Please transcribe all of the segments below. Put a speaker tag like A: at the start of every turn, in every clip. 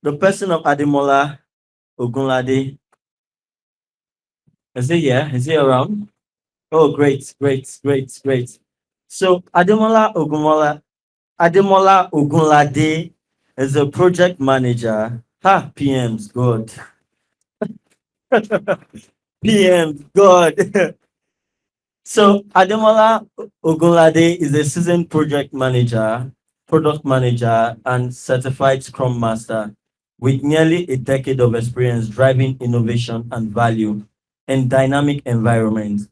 A: the person of Ademola Ogunlade. Is he here? Is he around? Oh, great, great, great, great. So Ademola Ogunlade is a project manager. Ha, PM's God. PM's God. So Ademola Ogunlade is a seasoned project manager, product manager, and certified Scrum Master with nearly a decade of experience driving innovation and value in dynamic environments.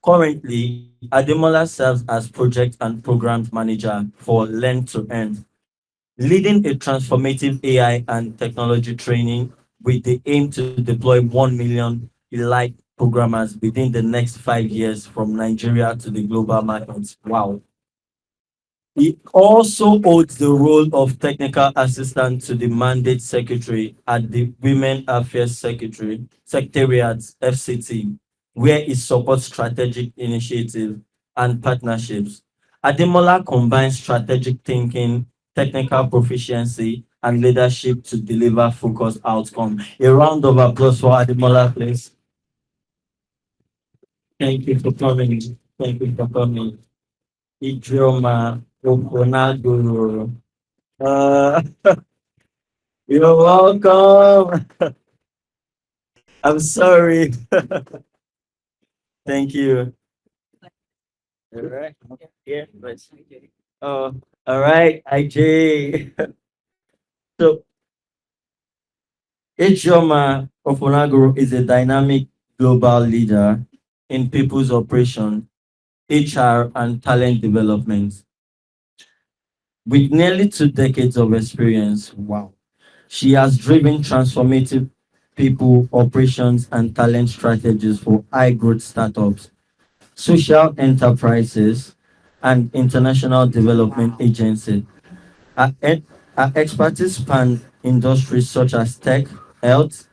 A: Currently, Ademola serves as project and programs manager for Learn to Earn, leading a transformative AI and technology training with the aim to deploy 1 million elite programmers within the next 5 years from Nigeria to the global markets. Wow. He also holds the role of technical assistant to the mandate secretary at the Women Affairs Secretariat FCT, where he supports strategic initiatives and partnerships. Ademola combines strategic thinking, technical proficiency, and leadership to deliver focused outcome. A round of applause for Ademola, please. Thank you for coming. Thank you for coming. Ijeoma, Ofonagoro. Uh, you're welcome. I'm sorry. Thank you. All right. Yeah, but oh, all right, IJ. So Ijeoma Ofonagoro is a dynamic global leader in people's operation, HR, and talent development. With nearly 2 decades of experience, wow, she has driven transformative people, operations, and talent strategies for high growth startups, social enterprises, and international development agencies. Her, her expertise span industries such as tech, health,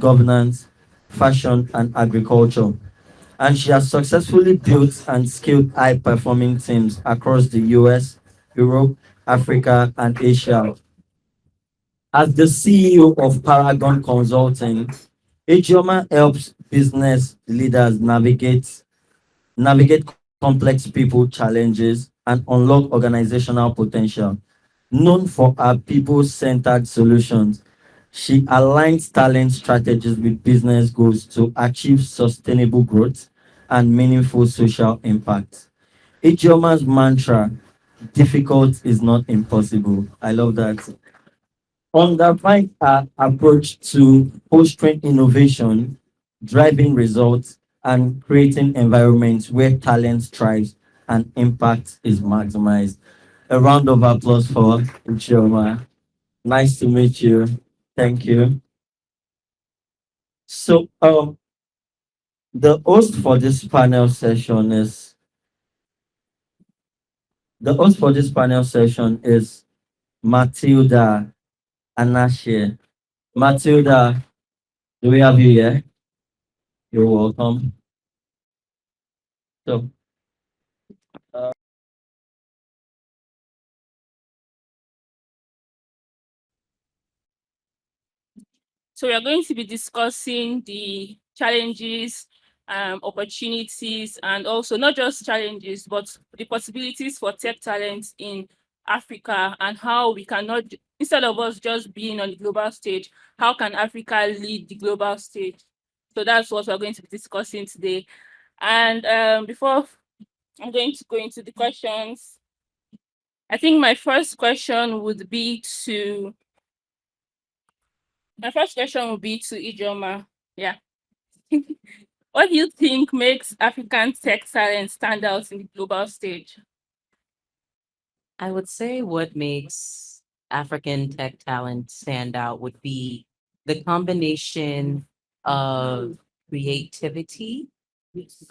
A: governance, fashion, and agriculture. And she has successfully built and scaled high performing teams across the US, Europe, Africa, and Asia. As the CEO of Paragon Consulting, Ijeoma helps business leaders navigate complex people challenges and unlock organizational potential. Known for her people-centered solutions, she aligns talent strategies with business goals to achieve sustainable growth and meaningful social impact. Ijeoma's mantra, difficult is not impossible. I love that. Underpin our approach to fostering innovation, driving results, and creating environments where talent thrives and impact is maximized. A round of applause for Ijeoma. Nice to meet you. Thank you. So, the host for this panel session is the host for this panel session is Matilda Anashe. Matilda, do we have you here? You're welcome. So,
B: So we are going to be discussing the challenges, opportunities, and also not just challenges, but the possibilities for tech talent in Africa and how we cannot, instead of us just being on the global stage, how can Africa lead the global stage? So that's what we're going to be discussing today. And before I'm going to go into the questions, I think my first question would be to Ijeoma. Yeah. What do you think makes African tech talent stand out in the global stage?
C: I would say what makes African tech talent stand out would be the combination of creativity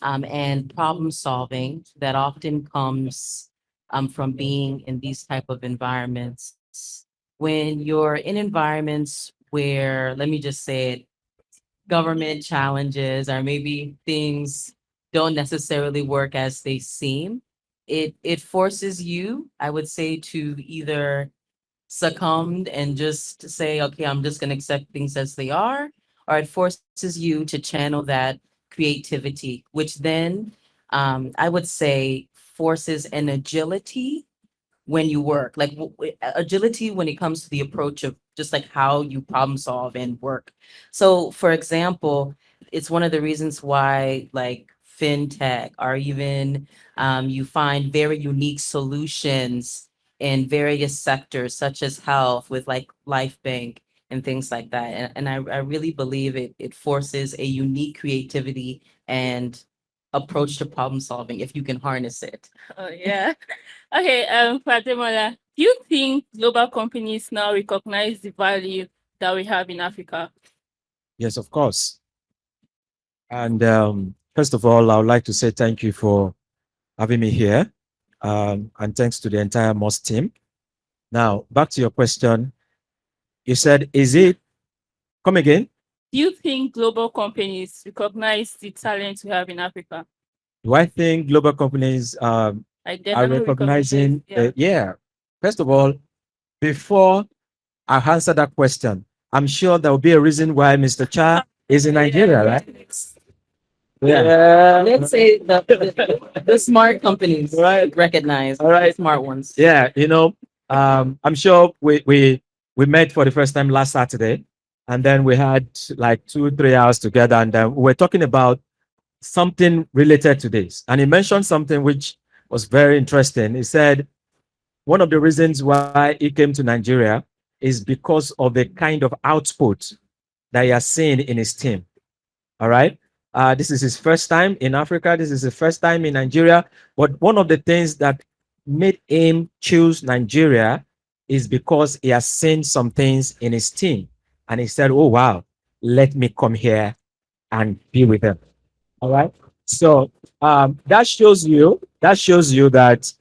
C: and problem solving that often comes from being in these type of environments. When you're in environments where, let me just say it, government challenges or maybe things don't necessarily work as they seem, it forces you, I would say, to either succumbed and just say, okay, I'm just going to accept things as they are, or it forces you to channel that creativity, which then I would say forces an agility when you work, like agility when it comes to the approach of just like how you problem solve and work. So, for example, it's one of the reasons why like fintech or even you find very unique solutions in various sectors, such as health with like Life Bank and things like that. And I really believe it forces a unique creativity and approach to problem solving if you can harness it.
B: Oh, yeah. Okay, for Ademola, do you think global companies now recognize the value that we have in Africa?
D: Yes, of course. And first of all, I would like to say thank you for having me here. And thanks to the entire MOS team. Now, back to your question. You said, is it, come again?
B: Do you think global companies recognize the talent we have in Africa?
D: Do I think global companies
B: Like they
D: are
B: now recognize,
D: recognizing?
B: yeah.
D: Yeah. First of all, before I answer that question, I'm sure there will be a reason why Mr. Cha is in Nigeria, right? Yeah.
C: Let's say the smart companies
D: Right.
C: recognize
D: All right.
C: smart ones.
D: Yeah, I'm sure we met for the first time last Saturday, and then we had like 2 3 hours together, and then we were talking about something related to this. And he mentioned something which was very interesting. He said one of the reasons why he came to Nigeria is because of the kind of output that he has seen in his team. All right. This is his first time in Africa. This is his first time in Nigeria. But one of the things that made him choose Nigeria is because he has seen some things in his team. And he said, oh, wow, let me come here and be with them. All right. So that shows you that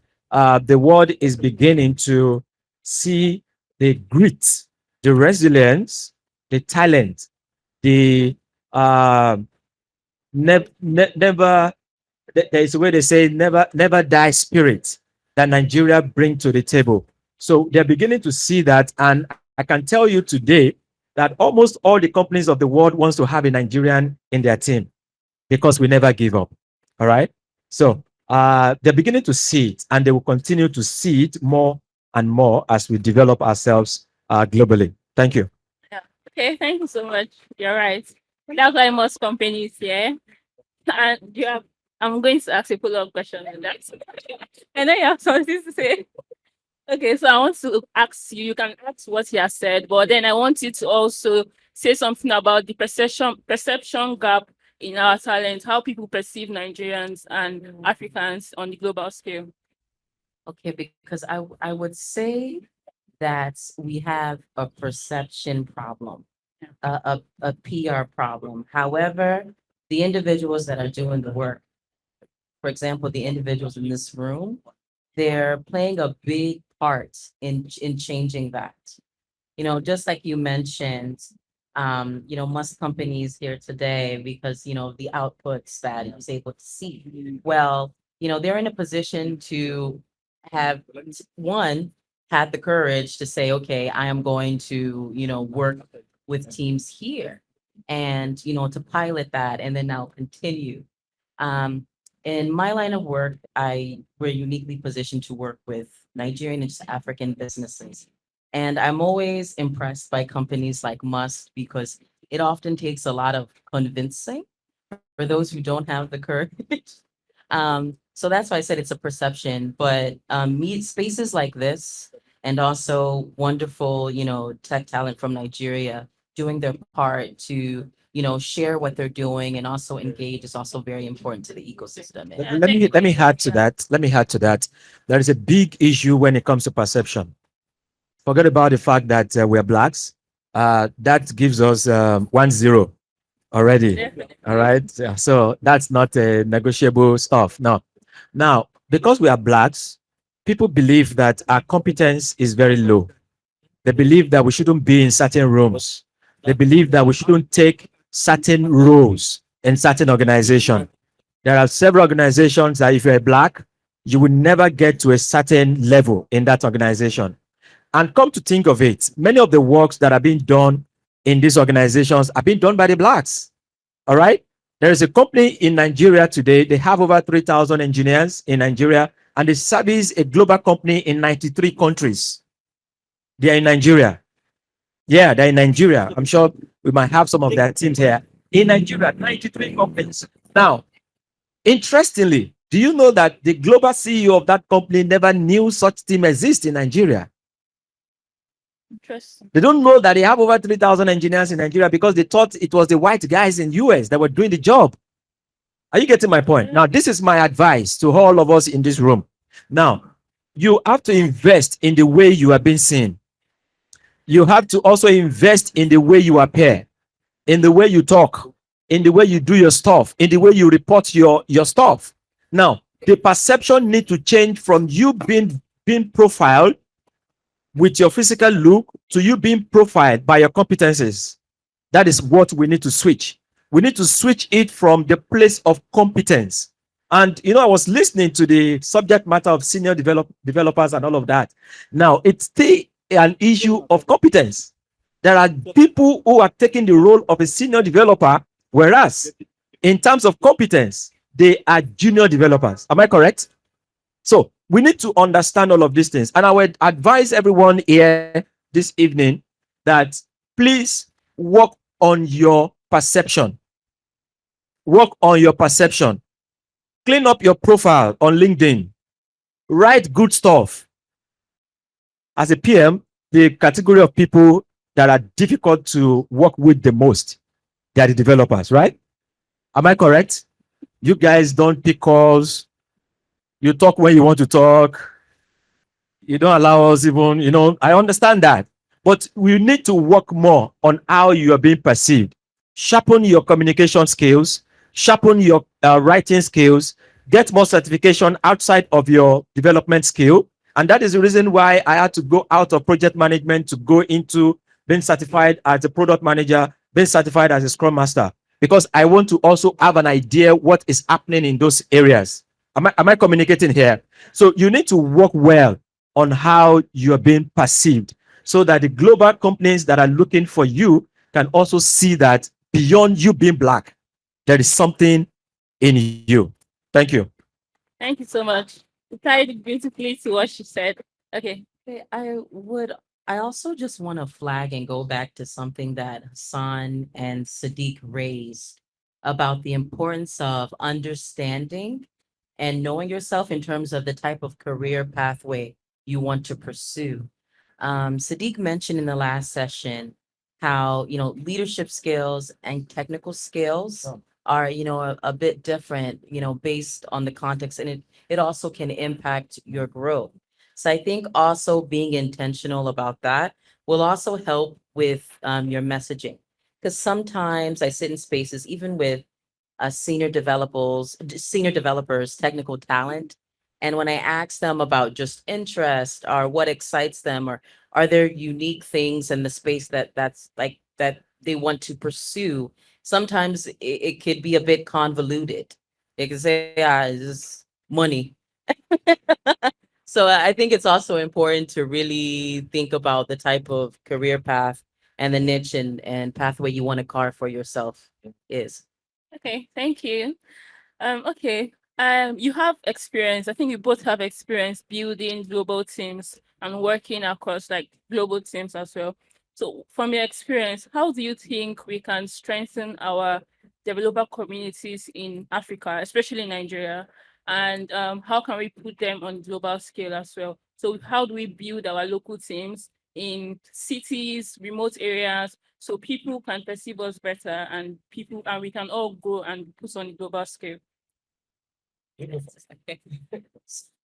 D: the world is beginning to see the grit, the resilience, the talent, the never there is a way they say never die spirit that Nigeria bring to the table. So they're beginning to see that, and I can tell you today that almost all the companies of the world wants to have a Nigerian in their team because we never give up. All right. So they're beginning to see it, and they will continue to see it more and more as we develop ourselves globally. Thank you.
B: Yeah. Okay, thank you so much. You're right. That's why most companies, yeah. And you have I'm going to ask a follow-up question on that. I know you have something to say. Okay, so I want to ask you, you can ask what he has said, but then I want you to also say something about the perception gap in our talent, how people perceive Nigerians and Africans on the global scale.
C: Okay, because I would say that we have a perception problem, a PR problem. However, the individuals that are doing the work, for example, the individuals in this room, they're playing a big part in changing that. Just like you mentioned, most companies here today, because, the outputs that he was able to see, well, they're in a position to have, one, had the courage to say, okay, I am going to, work with teams here and, to pilot that and then now continue. Um, in my line of work, we're uniquely positioned to work with Nigerian and East African businesses. And I'm always impressed by companies like Musk because it often takes a lot of convincing for those who don't have the courage. So that's why I said it's a perception. But meet spaces like this and also wonderful, tech talent from Nigeria doing their part to, share what they're doing and also engage is also very important to the ecosystem. And
D: Let me add to that. Let me add to that. There is a big issue when it comes to perception. Forget about the fact that we're blacks. That gives us 1-0 already.
B: Definitely.
D: All right. Yeah, so that's not a negotiable stuff. No. Now, because we are blacks, people believe that our competence is very low. They believe that we shouldn't be in certain rooms. They believe that we shouldn't take certain roles in certain organization. There are several organizations that if you're a black, you will never get to a certain level in that organization. And come to think of it, many of the works that are being done in these organizations are being done by the blacks. All right. There is a company in Nigeria today. They have over 3,000 engineers in Nigeria, and they service a global company in 93 countries. They are in Nigeria. Yeah, they're in Nigeria. I'm sure we might have some of their teams here. In Nigeria, 93 companies. Now, interestingly, do you know that the global CEO of that company never knew such team exists in Nigeria?
B: Interesting.
D: They don't know that they have over 3,000 engineers in Nigeria because they thought it was the white guys in US that were doing the job. Are you getting my point? Now, this is my advice to all of us in this room. Now, you have to invest in the way you are being seen. You have to also invest in the way you appear, in the way you talk, in the way you do your stuff, in the way you report your stuff. Now, the perception need to change from you being profiled with your physical look to you being profiled by your competencies. That is what we need to switch. We need to switch it from the place of competence. And I was listening to the subject matter of senior developers and all of that. Now, it's still an issue of competence. There are people who are taking the role of a senior developer, whereas in terms of competence, they are junior developers. Am I correct? So we need to understand all of these things. And I would advise everyone here this evening that please work on your perception. Work on your perception. Clean up your profile on LinkedIn. Write good stuff. As a PM, the category of people that are difficult to work with the most, they are the developers, right? Am I correct? You guys don't pick calls. You talk when you want to talk. You don't allow us even, I understand that. But we need to work more on how you are being perceived. Sharpen your communication skills, sharpen your writing skills, get more certification outside of your development skill. And that is the reason why I had to go out of project management to go into being certified as a product manager, being certified as a scrum master, because I want to also have an idea what is happening in those areas. Am I communicating here? So you need to work well on how you are being perceived so that the global companies that are looking for you can also see that beyond you being black, there is something in you. Thank you.
B: Thank you so much. You tied beautifully to what she said. Okay.
C: Okay, I also just want to flag and go back to something that Hassan and Sadiq raised about the importance of understanding and knowing yourself in terms of the type of career pathway you want to pursue. Sadiq mentioned in the last session how, leadership skills and technical skills are, a bit different, based on the context, and it also can impact your growth. So I think also being intentional about that will also help with your messaging. Because sometimes I sit in spaces, even with senior developers, technical talent. And when I ask them about just interest or what excites them, or are there unique things in the space that's like that they want to pursue, sometimes it could be a bit convoluted. They can say, yeah, it's just money. So I think it's also important to really think about the type of career path and the niche and pathway you want to carve for yourself is.
B: Okay. Thank you. Okay. You have experience. I think you both have experience building global teams and working across like global teams as well. So from your experience, how do you think we can strengthen our developer communities in Africa, especially Nigeria? And how can we put them on global scale as well? So how do we build our local teams in cities, remote areas, so people can perceive us better and we can all grow and put on a global scale?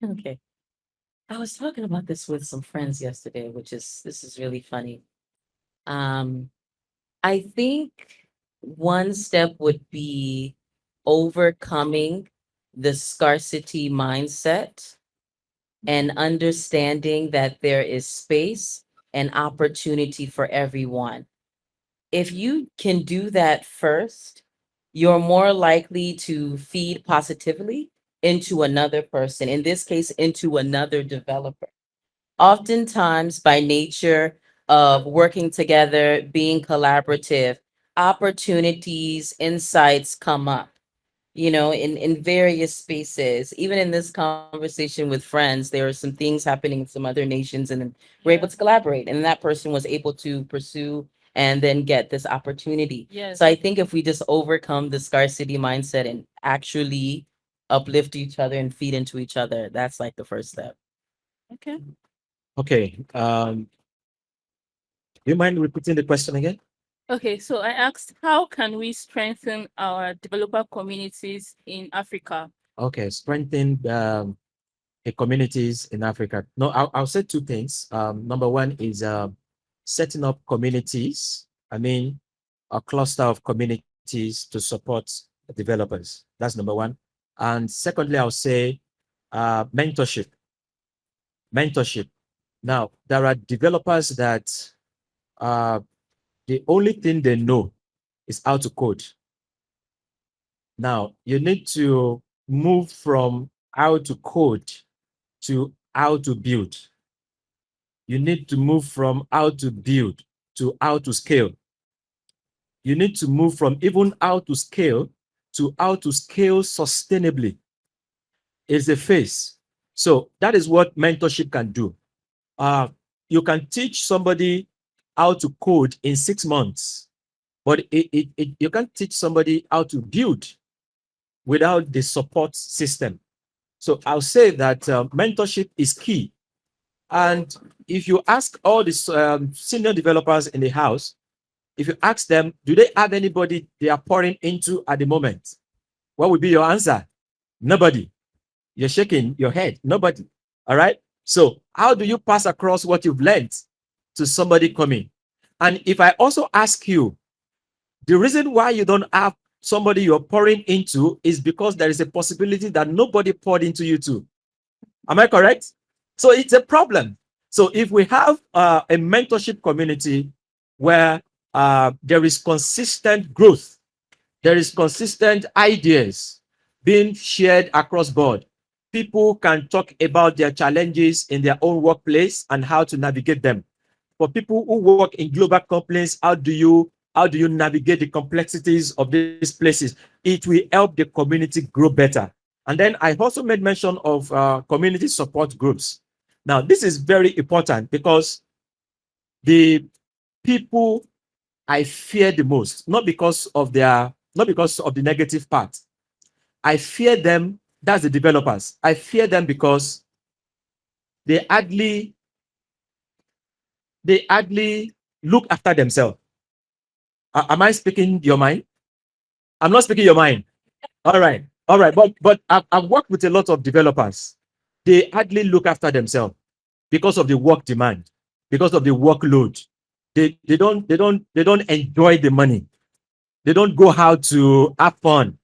C: Okay. I was talking about this with some friends yesterday, this is really funny. I think one step would be overcoming the scarcity mindset and understanding that there is space and opportunity for everyone. If you can do that first, you're more likely to feed positively into another person, in this case, into another developer. Oftentimes, by nature of working together, being collaborative, opportunities, insights come up, in various spaces. Even in this conversation with friends, there are some things happening in some other nations, and then we're able to collaborate. And that person was able to pursue and then get this opportunity.
B: Yes.
C: So I think if we just overcome the scarcity mindset and actually uplift each other and feed into each other, that's like the first step.
B: Okay.
D: Okay. Do you mind repeating the question again?
B: Okay, so I asked, how can we strengthen our developer communities in Africa?
D: Okay, strengthen the communities in Africa. No, I'll say two things. Number one is setting up communities. I mean, a cluster of communities to support developers. That's number one. And secondly, I'll say mentorship. Mentorship. Now, there are developers that the only thing they know is how to code. Now, you need to move from how to code to how to build. You need to move from how to build to how to scale. You need to move from even how to scale to how to scale sustainably. It's a phase. So that is what mentorship can do. You can teach somebody how to code in 6 months, but you can't teach somebody how to build without the support system. So I'll say that mentorship is key. And if you ask all the senior developers in the house, if you ask them, do they have anybody they are pouring into at the moment? What would be your answer? Nobody. You're shaking your head. Nobody. All right. So how do you pass across what you've learned to somebody coming? And if I also ask you, the reason why you don't have somebody you're pouring into is because there is a possibility that nobody poured into you too. Am I correct? So it's a problem. So if we have a mentorship community where there is consistent growth, there is consistent ideas being shared across board, people can talk about their challenges in their own workplace and how to navigate them. For people who work in global companies, how do you navigate the complexities of these places? It will help the community grow better. And then I also made mention of community support groups. Now, this is very important because the people I fear the most, not because of the negative part. I fear them, that's the developers. I fear them because they hardly look after themselves. Am I speaking your mind? I'm not speaking your mind. All right. But I've worked with a lot of developers. They hardly look after themselves because of the work demand, because of the workload. They don't enjoy the money. They don't go out to have fun.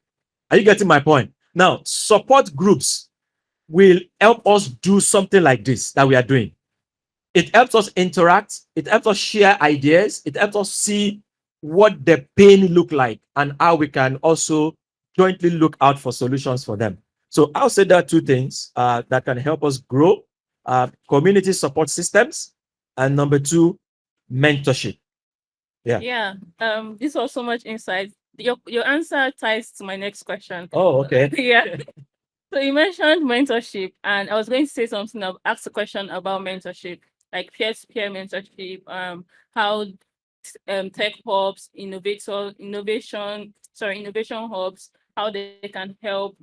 D: Are you getting my point? Now, support groups will help us do something like this that we are doing. It helps us interact. It helps us share ideas. It helps us see what the pain look like and how we can also jointly look out for solutions for them. So I'll say there are two things that can help us grow: community support systems, and number two, mentorship. Yeah.
B: Yeah. This was so much insight. Your answer ties to my next question.
D: Oh, okay.
B: Yeah. So you mentioned mentorship, and I was going to say something. Ask a question about mentorship, like peer-to-peer mentorship. How tech hubs, innovation hubs, how they can help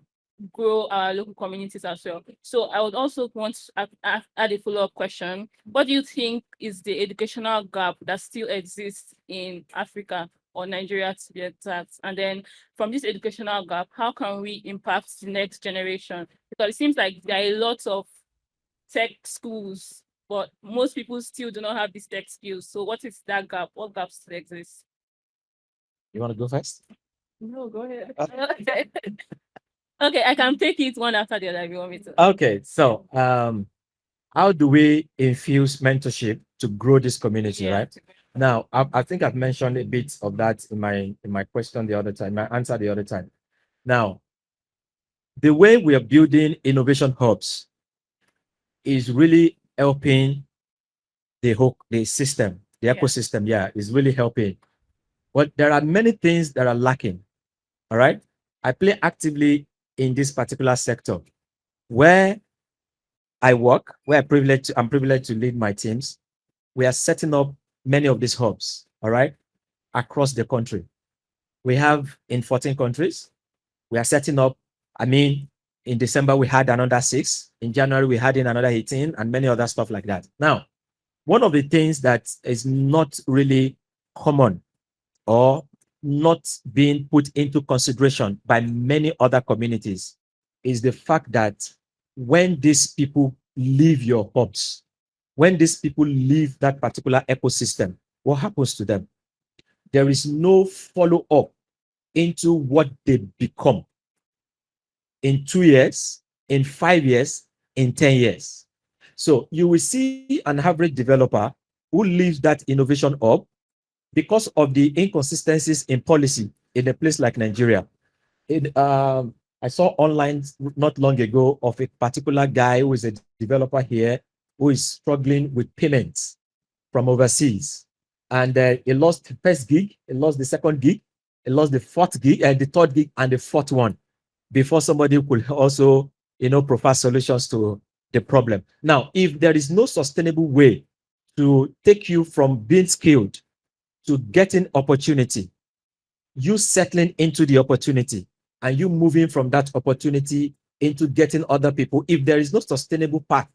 B: grow our local communities as well. So I would also want to add a follow-up question. What do you think is the educational gap that still exists in Africa or Nigeria, to be exact? And then from this educational gap, how can we impact the next generation? Because it seems like there are a lot of tech schools, but most people still do not have these tech skills. So what is that gap? What gaps still exist?
D: You want to go first?
B: No, go ahead. Okay, I can take it one after the other if you want me to.
D: Okay. So, how do we infuse mentorship to grow this community,
B: Yeah.
D: right? Now, I think I've mentioned a bit of that in my question the other time, my answer the other time. Now, the way we are building innovation hubs is really helping the system, the
B: Yeah.
D: ecosystem. Yeah, is really helping. But there are many things that are lacking. All right. I play actively in this particular sector where I work, where I'm privileged to lead my teams. We are setting up many of these hubs, all right, across the country. We have in 14 countries. We are setting up, I mean, in December we had another 6. In January we had in another 18 and many other stuff like that. Now, one of the things that is not really common or not being put into consideration by many other communities is the fact that when these people leave your hubs, when these people leave that particular ecosystem, what happens to them? There is no follow up into what they become in 2 years, in 5 years, in 10 years. So you will see an average developer who leaves that innovation up because of the inconsistencies in policy in a place like Nigeria. I saw online not long ago of a particular guy who is a developer here who is struggling with payments from overseas. And he lost the first gig, he lost the second gig, he lost the fourth gig, and the third gig, and the fourth one before somebody could also, provide solutions to the problem. Now, if there is no sustainable way to take you from being skilled to getting opportunity, you settling into the opportunity and you moving from that opportunity into getting other people, if there is no sustainable path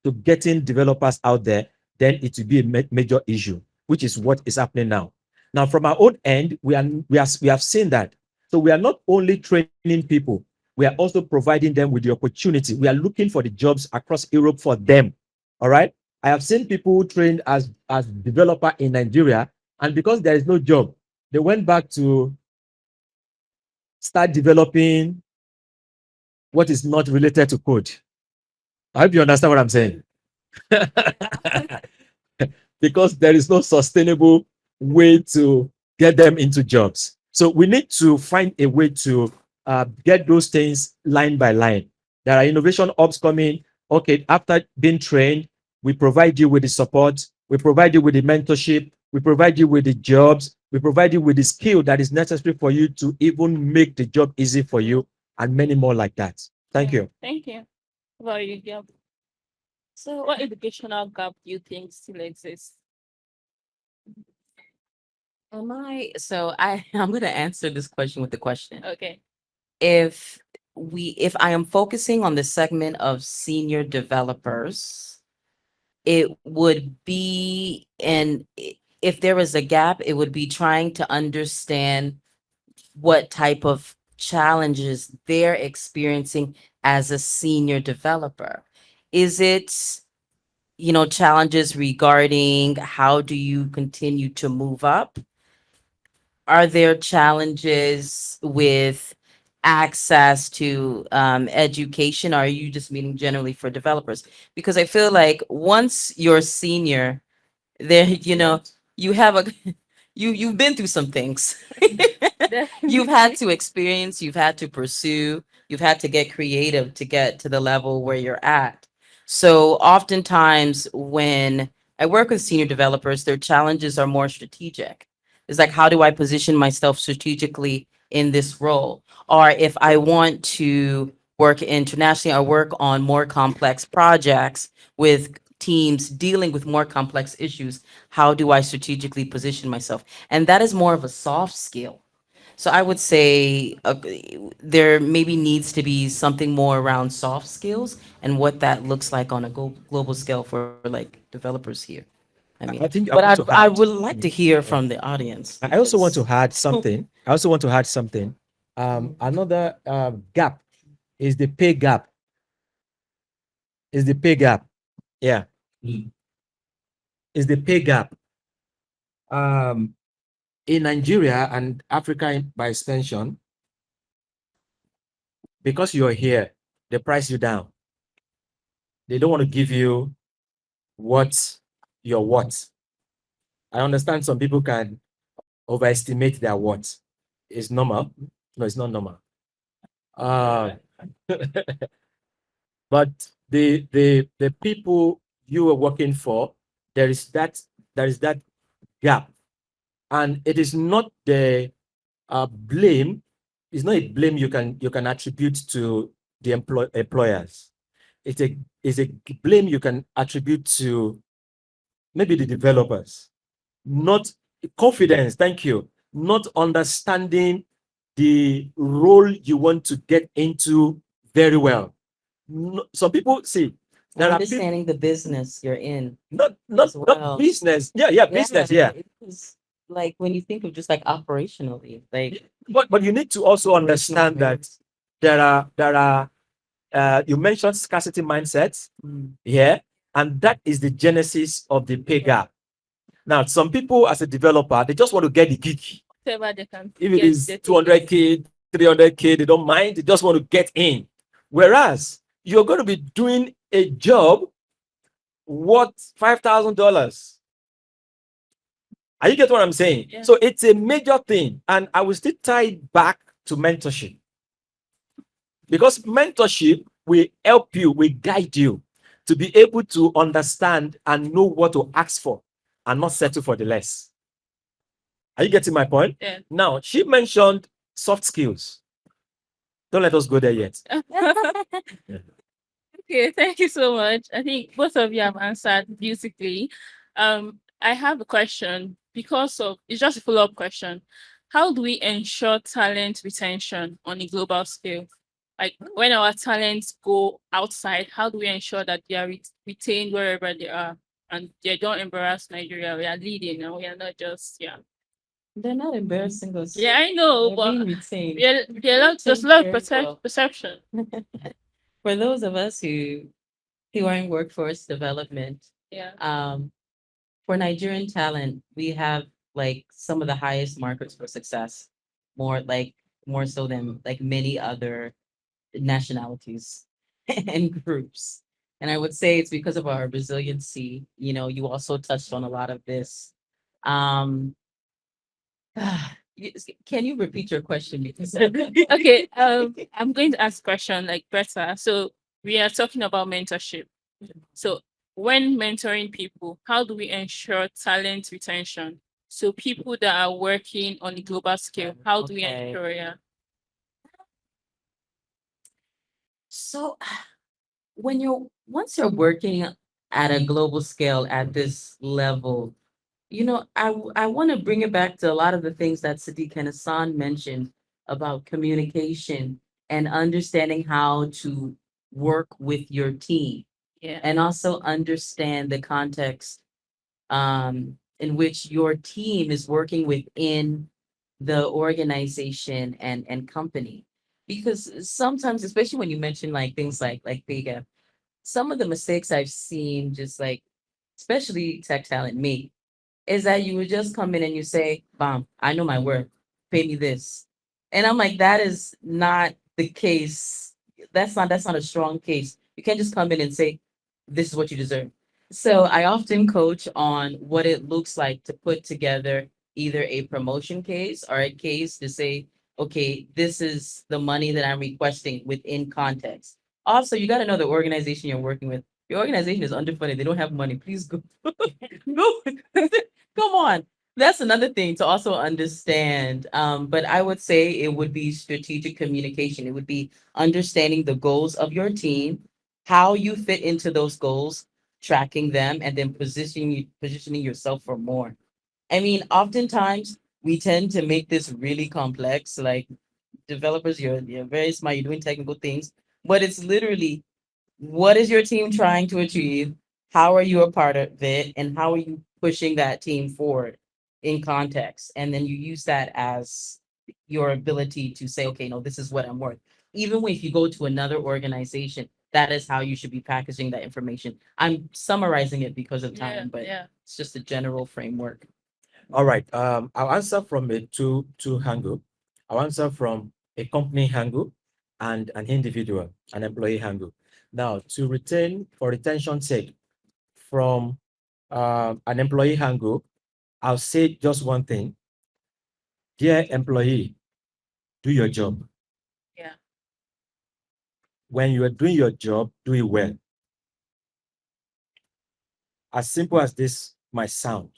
D: to getting developers out there, then it will be a major issue, which is what is happening now. Now, from our own end, we have seen that. So we are not only training people, we are also providing them with the opportunity. We are looking for the jobs across Europe for them. All right. I have seen people trained as developer in Nigeria, and because there is no job, they went back to start developing what is not related to code. I hope you understand what I'm saying. Because there is no sustainable way to get them into jobs. So we need to find a way to get those things line by line. There are innovation hubs coming. Okay, after being trained, we provide you with the support, we provide you with the mentorship, we provide you with the jobs, we provide you with the skill that is necessary for you to even make the job easy for you, and many more like that. Thank you.
B: Thank you. How about you, Gab? So, what educational gap do you think still exists?
C: I'm going to answer this question with the question.
B: Okay.
C: If I am focusing on the segment of senior developers, it would be, if there is a gap, it would be trying to understand what type of challenges they're experiencing as a senior developer. Is it, challenges regarding how do you continue to move up? Are there challenges with access to education? Are you just meaning generally for developers? Because I feel like once you're senior, there, you have a you've been through some things. You've had to experience, you've had to pursue, you've had to get creative to get to the level where you're at. So oftentimes when I work with senior developers, their challenges are more strategic. It's like, how do I position myself strategically in this role? Or if I want to work internationally or work on more complex projects with teams dealing with more complex issues, how do I strategically position myself? And that is more of a soft skill. So I would say there maybe needs to be something more around soft skills and what that looks like on a global scale for like developers here. I mean,
D: I think I
C: but
D: want to
C: I
D: add.
C: would like to hear from the audience.
D: I also want to
C: because-
D: add something. I also want to add something. Another gap is the pay gap. Is the pay gap? Yeah, is the pay gap. In Nigeria and Africa by extension, because you're here, they price you down. They don't want to give you what you're worth. I understand some people can overestimate their worth. It's normal. No, it's not normal. But the people you were working for, there is that gap, and it is not the blame. It's not a blame you can attribute to the employers. It's a blame you can attribute to maybe the developers. Not confidence, thank you. Not understanding the role you want to get into very well. Some people see there are people,
C: Understanding the business you're in
D: not
C: as well.
D: business. Yeah, business, yeah.
C: Because like when you think of just like operationally, like
D: But you need to also understand that there are you mentioned scarcity mindsets, yeah, and that is the genesis of the pay gap. Now, some people as a developer, they just want to get the gig.
B: Whatever they can
D: If it
B: get,
D: is
B: they take it.
D: 200K, 300K, they don't mind. They just want to get in. Whereas you're going to be doing a job worth $5,000. Are you get what I'm saying?
B: Yeah.
D: So it's a major thing. And I will still tie it back to mentorship. Because mentorship will help you, will guide you to be able to understand and know what to ask for and not settle for the less. Are you getting my point?
B: Yeah.
D: Now, she mentioned soft skills. Don't let us go there yet.
B: Okay, thank you so much. I think both of you have answered beautifully. I have a question because of it's just a follow-up question. How do we ensure talent retention on a global scale? Like when our talents go outside, how do we ensure that they are retained wherever they are and they don't embarrass Nigeria? We are leading and we are not just
C: they're not embarrassing us.
B: Yeah, I know,
C: They're
B: but
C: being retained.
B: there's a lot of
C: Very well.
B: perception.
C: For those of us who are in workforce development,
B: Yeah.
C: for Nigerian talent, we have like some of the highest markers for success, more so than like many other nationalities and groups. And I would say it's because of our resiliency. You know, you also touched on a lot of this. Um, can you repeat your question? Because
B: Okay, I'm going to ask a question like better. So we are talking about mentorship. So when mentoring people, how do we ensure talent retention? So people that are working on a global scale, how do we
C: Okay.
B: ensure? Yeah.
C: So when you're once you're working at a global scale at this level, I want to bring it back to a lot of the things that Sadiq and Hassan mentioned about communication and understanding how to work with your team
B: Yeah.
C: and also understand the context in which your team is working within the organization and company. Because sometimes, especially when you mention like things like Vega, some of the mistakes I've seen, just like especially tech talent make, is that you would just come in and you say, "Bam, I know my worth. Pay me this," and I'm like, that is not the case. That's not a strong case. You can't just come in and say, "This is what you deserve." So I often coach on what it looks like to put together either a promotion case or a case to say, "Okay, this is the money that I'm requesting within context." Also, you got to know the organization you're working with. Your organization is underfunded. They don't have money. Please go. Go. Come on. That's another thing to also understand. But I would say it would be strategic communication. It would be understanding the goals of your team, how you fit into those goals, tracking them, and then positioning yourself for more. I mean, oftentimes we tend to make this really complex. Like developers, you're very smart, you're doing technical things, but it's literally what is your team trying to achieve? How are you a part of it? And how are you pushing that team forward in context? And then you use that as your ability to say, okay, no, this is what I'm worth. Even if you go to another organization, that is how you should be packaging that information. I'm summarizing it because of
B: Yeah.
C: time, but
B: Yeah.
C: it's just a general framework.
D: All right. I'll answer from a two angle. I'll answer from a company angle and an individual, an employee angle. Now, for retention's sake, from an employee angle, I'll say just one thing. Dear employee, do your job.
B: Yeah.
D: When you are doing your job, do it well. as simple as this might sound,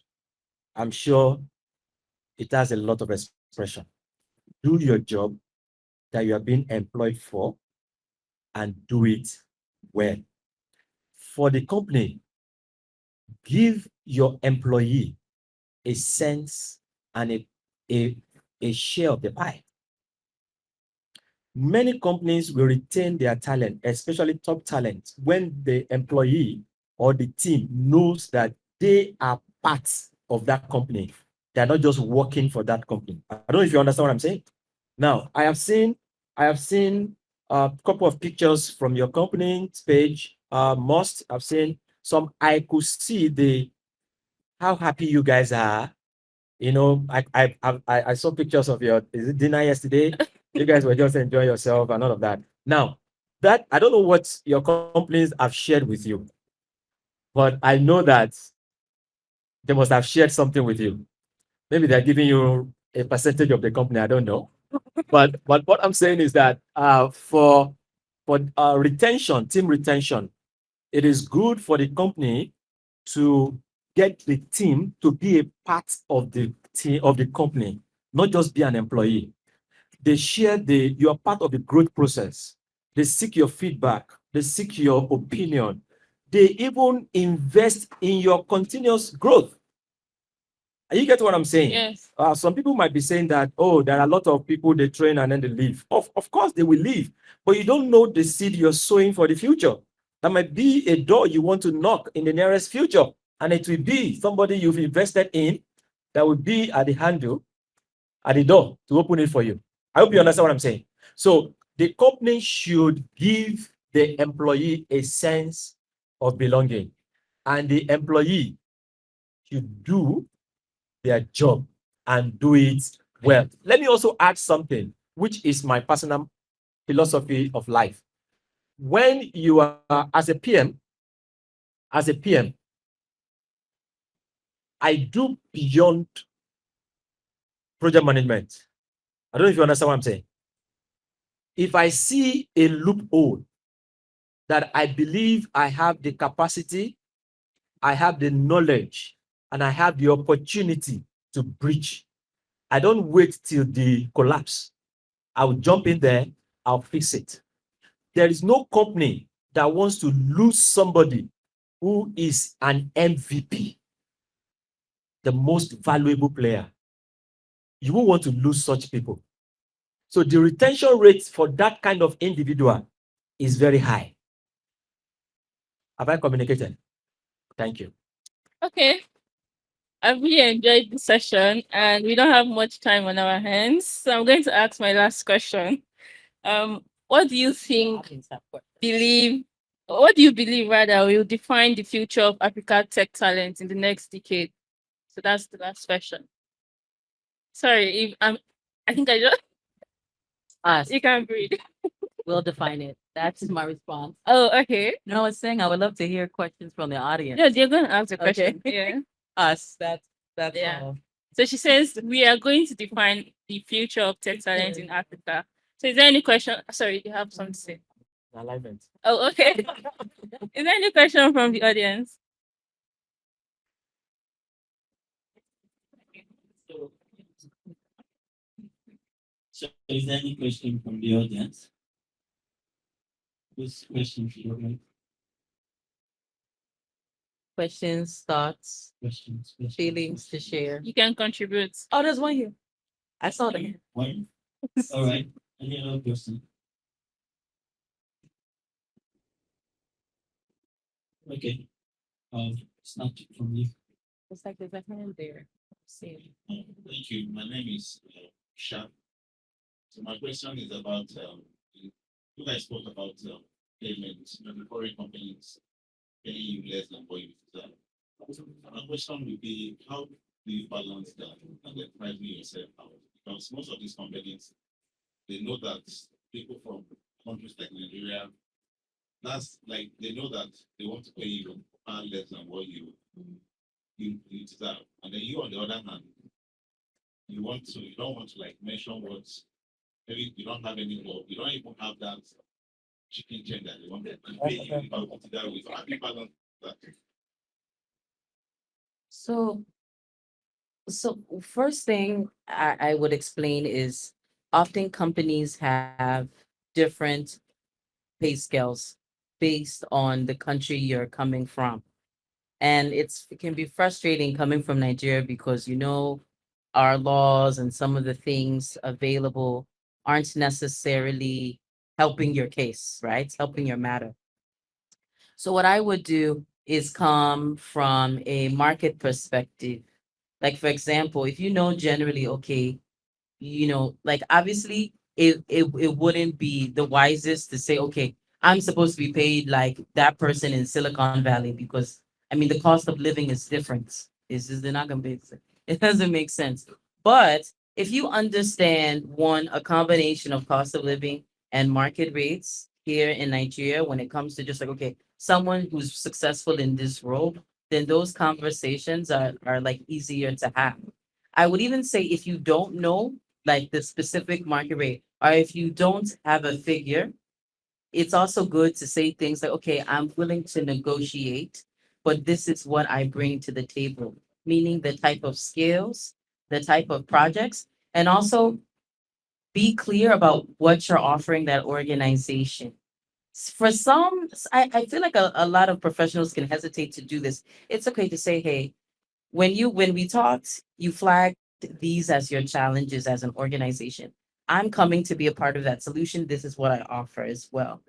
D: I'm sure it has a lot of expression. Do your job that you are being employed for and do it well. For the company, give your employee a sense and a share of the pie. Many companies will retain their talent, especially top talent, when the employee or the team knows that they are part of that company. They're not just working for that company. I don't know if you understand what I'm saying. Now, I have seen a couple of pictures from your company's page. I've seen some. I could see how happy you guys are. You know, I saw pictures of your dinner yesterday. You guys were just enjoying yourself and all of that. Now, that I don't know what your companies have shared with you, but I know that they must have shared something with you. Maybe they're giving you a percentage of the company. I don't know. But what I'm saying is that for retention, team retention, it is good for the company to get the team to be a part of the team of the company, not just be an employee. They share you are part of the growth process. They seek your feedback. They seek your opinion. They even invest in your continuous growth. You get what I'm saying?
B: Yes.
D: Some people might be saying that, oh, there are a lot of people they train and then they leave. Of course, they will leave, but you don't know the seed you're sowing for the future. That might be a door you want to knock in the nearest future, and it will be somebody you've invested in that will be at the handle, at the door to open it for you. I hope you understand what I'm saying. So the company should give the employee a sense of belonging, and the employee should do their job and do it well. Let me also add something, which is my personal philosophy of life. When you are as a PM, I do beyond project management. I don't know if you understand what I'm saying. If I see a loophole that I believe I have the capacity, I have the knowledge, and I have the opportunity to breach, I don't wait till the collapse. I'll jump in there, I'll fix it. There is no company that wants to lose somebody who is an MVP, the most valuable player. You won't want to lose such people. So the retention rate for that kind of individual is very high. Have I communicated? Thank you.
B: Okay. I really enjoyed the session, and we don't have much time on our hands. So I'm going to ask my last question. What do you think, believe, what do you believe rather will define the future of Africa tech talent in the next decade? So that's the last question. Sorry, if I think I just
C: Us.
B: you can breathe.
C: We'll define it. That's my response.
B: Oh, okay.
C: No, I was saying I would love to hear questions from the audience.
B: Yeah, they're going to ask the
C: Okay.
B: question. Yeah.
C: Us. That's
B: Yeah.
C: all.
B: So she says we are going to define the future of tech talent in Africa. So is there any question? Sorry, you have something to say.
D: Alignment.
B: Oh, okay. Is there any question from the audience?
A: So is there any question from the audience? This question for you.
C: Questions, thoughts,
A: Questions.
C: feelings to share.
B: You can contribute.
C: Oh, there's one here. I saw that.
A: One. All right. Any other question? Okay. Start from you.
C: Looks like there's a hand there. See.
E: Thank you. My name is Sharp. So my question is about you guys spoke about payments, the foreign companies paying you less than what you deserve. So my question would be, how do you balance that and then pricing yourself out? Because most of these companies, they know that people from countries like Nigeria, that's like they know that they want to pay you far less than what you deserve. And then you on the other hand, you don't want to like mention what maybe you don't have any more, you don't even have that chicken chain that they want to pay you about that with. How do you balance that?
C: So, first thing I would explain is often companies have different pay scales based on the country you're coming from. And it can be frustrating coming from Nigeria because our laws and some of the things available aren't necessarily helping your case, right? It's helping your matter. So what I would do is come from a market perspective. Like for example, if you know generally, okay, like obviously it wouldn't be the wisest to say, okay, I'm supposed to be paid like that person in Silicon Valley because I mean the cost of living is different. It's just they're not gonna be it doesn't make sense. But if you understand one, a combination of cost of living and market rates here in Nigeria when it comes to just like, okay, someone who's successful in this role, then those conversations are like easier to have. I would even say if you don't know like the specific market rate, or if you don't have a figure, it's also good to say things like, okay, I'm willing to negotiate, but this is what I bring to the table, meaning the type of skills, the type of projects, and also be clear about what you're offering that organization. For some, I feel like a lot of professionals can hesitate to do this. It's okay to say, hey, when we talked, you flagged these as your challenges as an organization. I'm coming to be a part of that solution. This is what I offer as well.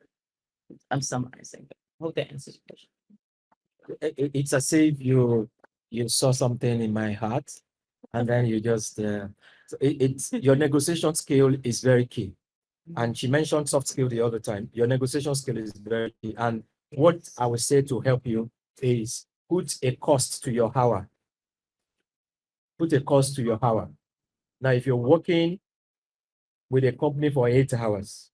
C: I'm summarizing. Hope that answers your question.
D: It's as if you saw something in my heart, and then you just it's your negotiation skill is very key. And she mentioned soft skill the other time. Your negotiation skill is very key. And what I would say to help you is put a cost to your hour. Put a cost to your hour. Now, if you're working with a company for 8 hours,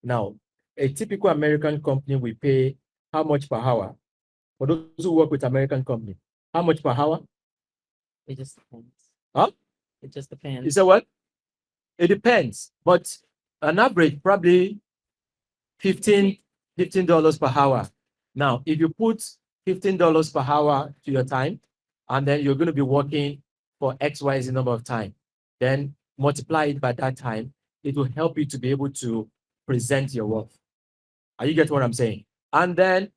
D: now a typical American company will pay how much per hour? For those who work with American company, how much per hour?
C: It just depends.
D: Huh?
C: It just
D: You
C: depends.
D: say what? It depends, but an average probably 15 $15 per hour. Now, if you put $15 per hour to your time, and then you're going to be working for XYZ number of time, then multiply it by that time, it will help you to be able to present your work. Are you get what I'm saying? And then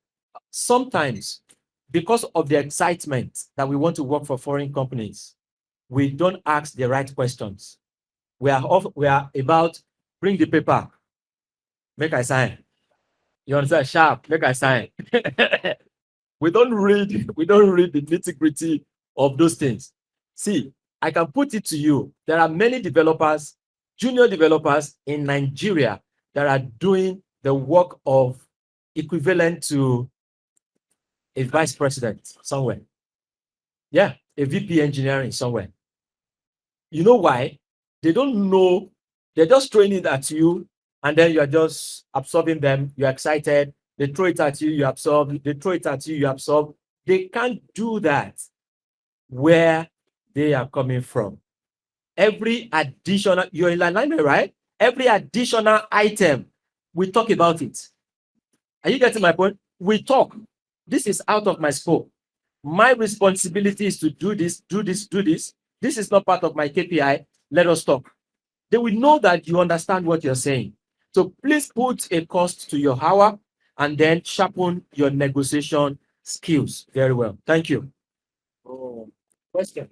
D: sometimes, because of the excitement that we want to work for foreign companies, we don't ask the right questions. We are about bring the paper, make I sign. You understand? Sharp, make I sign. We don't read the nitty-gritty of those things. See, I can put it to you. There are many developers, junior developers in Nigeria that are doing the work of equivalent to a vice president somewhere. Yeah, a VP engineering somewhere. You know why? They don't know. They're just throwing it at you, and then you're just absorbing them. You're excited. They throw it at you, you absorb. They throw it at you, you absorb. They can't do that where they are coming from. Every additional, you're in alignment, right? Every additional item, we talk about it. Are you getting my point? We talk. This is out of my scope. My responsibility is to do this, do this, do this. This is not part of my KPI. Let us talk. They will know that you understand what you're saying. So please put a cost to your hour and then sharpen your negotiation skills very well. Thank you. Oh, question.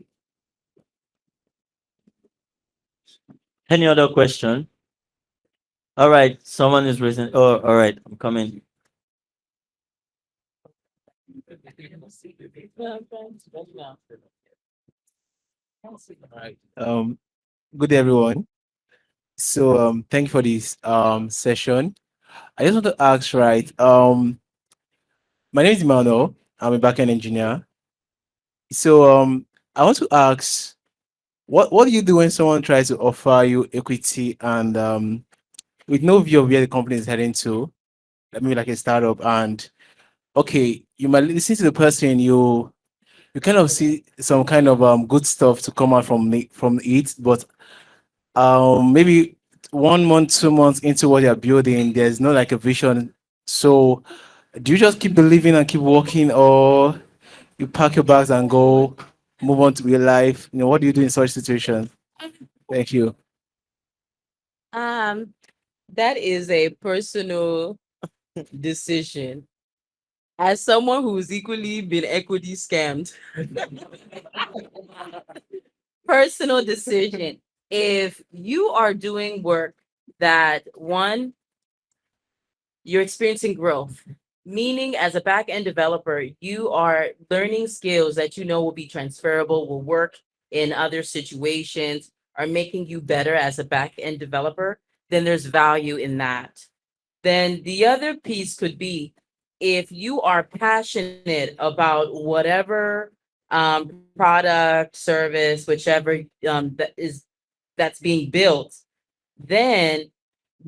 A: Any other question? All right, someone is raising. Oh, all right, I'm coming.
F: Right. Good day, everyone. So thank you for this session. I just want to ask, right? My name is Emmanuel. I'm a backend engineer. So I want to ask, what do you do when someone tries to offer you equity and with no view of where the company is heading to, maybe like a startup, and okay, you might listen to the person, you kind of see some kind of good stuff to come out from it, but maybe 1 month, 2 months into what you're building, there's no like a vision. So do you just keep believing and keep working, or you pack your bags and go? move on to real life? What do you do in such situations? Thank you.
C: Um, that is a personal decision. As someone who's equally been equity scammed, personal decision. If you are doing work that one, you're experiencing growth, meaning as a back end developer, you are learning skills that you know will be transferable, will work in other situations, are making you better as a back end developer, then there's value in that. Then the other piece could be if you are passionate about whatever product, service, whichever that's being built, then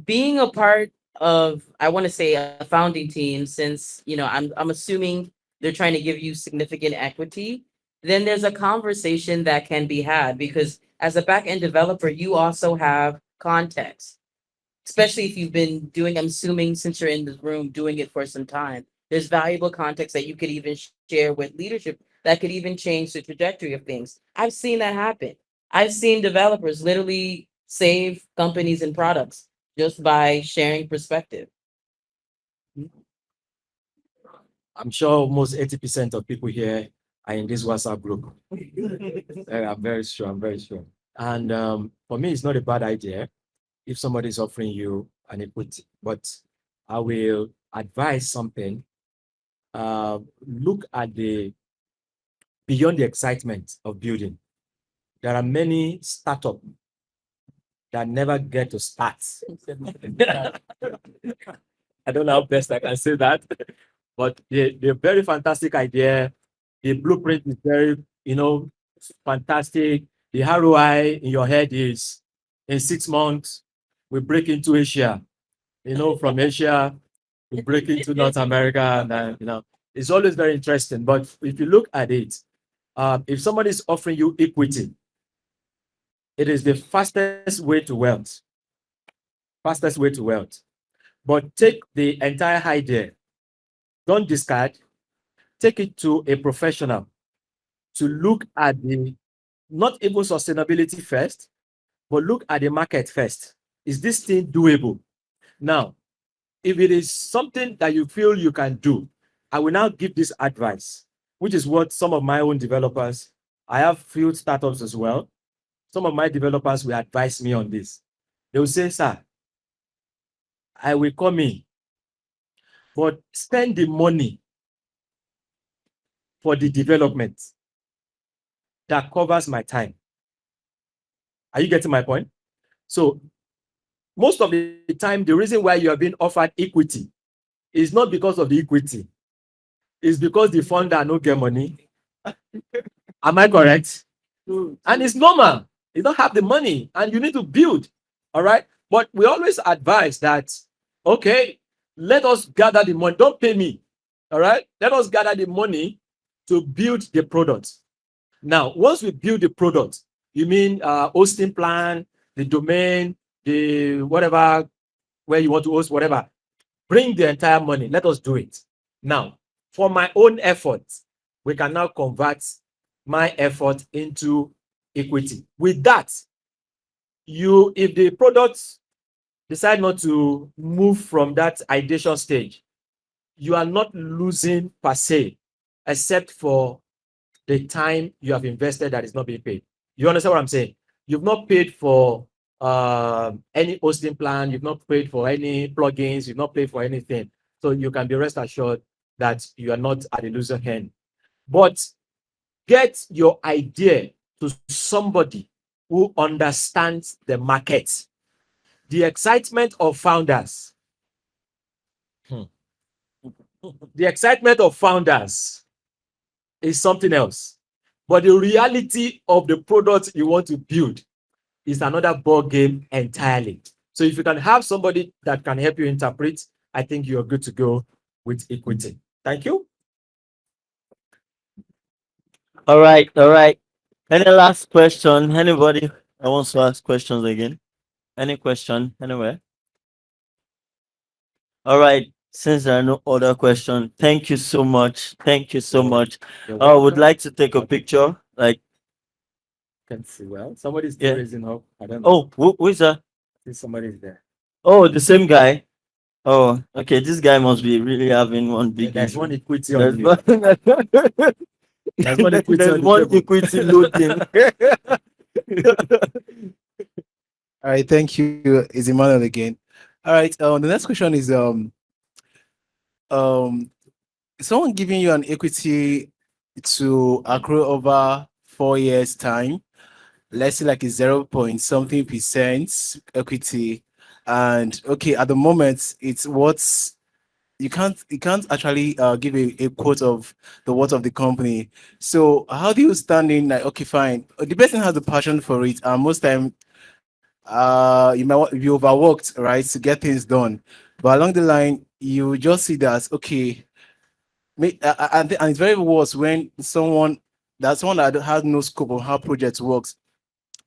C: being a part of, I want to say, a founding team, since I'm assuming they're trying to give you significant equity, then there's a conversation that can be had, because as a back end developer you also have context, especially if you've been doing, I'm assuming since you're in the room doing it for some time, there's valuable context that you could even share with leadership that could even change the trajectory of things. I've seen that happen. I've seen developers literally save companies and products just by sharing perspective.
D: I'm sure almost 80% of people here are in this WhatsApp group. I'm very sure. I'm very sure. And for me, it's not a bad idea if somebody is offering you an equity, but I will advise something. Look at the beyond the excitement of building. There are many startups that never get to start. I don't know how best I can say that, but the very fantastic idea. The blueprint is very, fantastic. The ROI in your head is in 6 months, we break into Asia. From Asia, we break into North America, and it's always very interesting. But if you look at it, if somebody is offering you equity, it is the fastest way to wealth. Fastest way to wealth. But take the entire idea, don't discard, take it to a professional to look at the not even sustainability first, but look at the market first. Is this thing doable? Now, if it is something that you feel you can do, I will now give this advice, which is what some of my own developers, I have few startups as well. Some of my developers will advise me on this. They will say, sir, I will come in, but spend the money for the development that covers my time. Are you getting my point? So most of the time, the reason why you are being offered equity is not because of the equity. It's because the funder no get money. Am I correct? And it's normal. You don't have the money and you need to build. All right. But we always advise that, okay, let us gather the money. Don't pay me. All right. Let us gather the money to build the product. Now, once we build the product, you mean hosting plan, the domain, the whatever, where you want to host, whatever. Bring the entire money. Let us do it. Now, for my own effort, we can now convert my effort into equity. With that, if the products decide not to move from that ideation stage, you are not losing per se, except for the time you have invested that is not being paid. You understand what I'm saying? You've not paid for any hosting plan, you've not paid for any plugins, you've not paid for anything. So you can be rest assured that you are not at the loser end. But get your idea to somebody who understands the market. The excitement of founders. The excitement of founders is something else. But the reality of the product you want to build is another ball game entirely. So if you can have somebody that can help you interpret, I think you're good to go with equity. Thank you.
A: All right, all right. Any last question? Anybody that wants to ask questions again? Any question anywhere? All right. Since there are no other questions, thank you so much. Thank you so much. I would like to take a picture Like,
D: Can see well. Somebody's
A: Yeah.
D: raising up. I don't know.
A: oh, who is that?
D: If somebody's there.
A: Oh, the same guy. Oh, okay. This guy must be really having one big
D: There's
A: issue.
D: one equity
A: There's
D: on you.
A: one,
D: There's one equity
A: there's
D: on the
A: one
D: table.
A: equity loading.
F: All right, thank you. Is Emmanuel again. All right. The next question is um someone giving you an equity to accrue over 4 years time, let's say like a 0 point something percent equity, and okay, at the moment it's what's you can't actually give a quote of the worth of the company. So how do you stand in like, okay, fine, the person has the passion for it, and most time you might be overworked, right, to get things done, but along the line you just see that okay, and it's very worse when someone that has no scope of how projects works.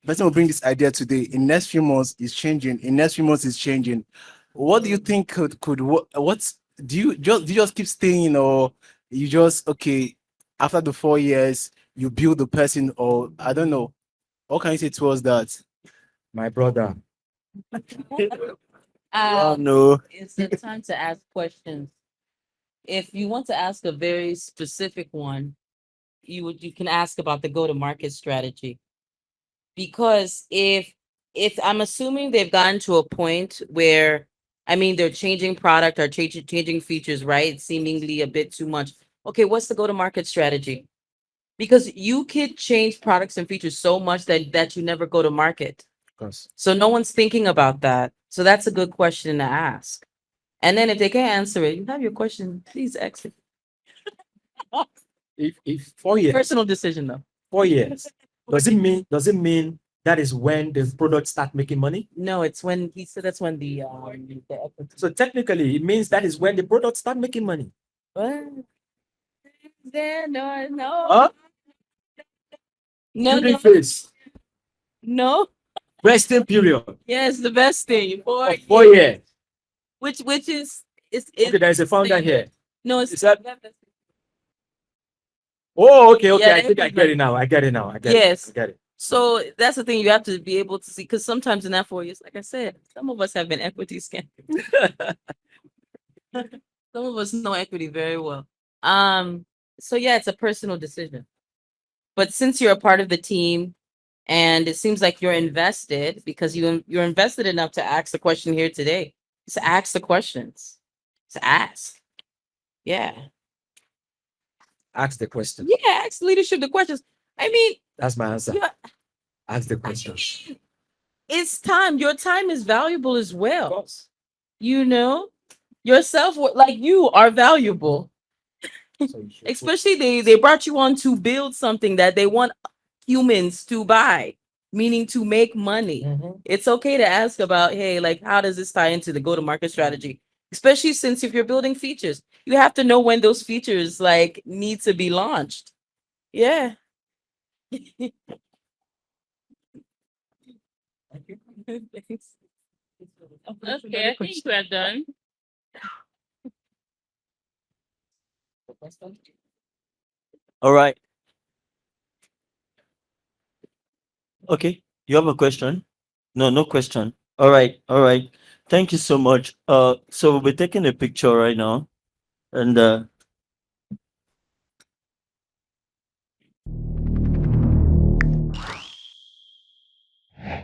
F: Person will bring this idea today. In next few months, is changing. In next few months, is changing. What do you think could what do you just keep staying, or you just okay after the 4 years you build the person, or I don't know. What can you say towards that?
D: My brother.
A: Oh no.
C: It's the time to ask questions. If you want to ask a very specific one, you can ask about the go-to-market strategy. Because if I'm assuming they've gotten to a point where, I mean, they're changing product or changing features, right? Seemingly a bit too much. Okay, what's the go-to-market strategy? Because you could change products and features so much that you never go to market.
D: Of course.
C: So no one's thinking about that. So that's a good question to ask. And then if they can't answer it, you have your question, please exit.
D: If 4 years,
C: Personal decision though.
D: 4 years, does it mean that is when the product start making money?
C: No, it's when he said that's when the equity.
D: So technically, it means that is when the product start making money.
C: What? No.
D: Huh?
C: No,
D: Building
C: no,
D: phase,
C: no.
D: resting period
C: Yes, the best thing for
D: of 4 years.
C: which is
D: Okay, there is a founder
C: standard.
D: here.
C: No, it's
D: Is that? Oh, okay.
C: Yeah,
D: I think I get it now. I get it now. I get
C: Yes.
D: it. I get it.
C: so that's the thing you have to be able to see, because sometimes in that 4 years, like I said, some of us have been equity scammed. Some of us know equity very well. So yeah, it's a personal decision. But since you're a part of the team and it seems like you're invested because you're invested enough to ask the question here today. Just ask the questions. Just ask. Yeah.
D: Ask the question.
C: Yeah, ask leadership the questions. I mean,
D: That's my answer.
C: yeah,
D: Ask the question.
C: it's time. Your time is valuable as
D: Of
C: well.
D: course.
C: You know, yourself, like you are valuable.
D: So you should-
C: Especially they brought you on to build something that they want humans to buy, meaning to make money.
D: Mhm.
C: It's okay to ask about, hey, like, how does this tie into the go-to-market strategy? Especially since if you're building features, you have to know when those features like need to be launched. Yeah. Thanks.
B: Okay, I think we're done.
A: All right. Okay. You have a question? No, no question. All right. All right. Thank you so much. So we'll be taking a picture right now, and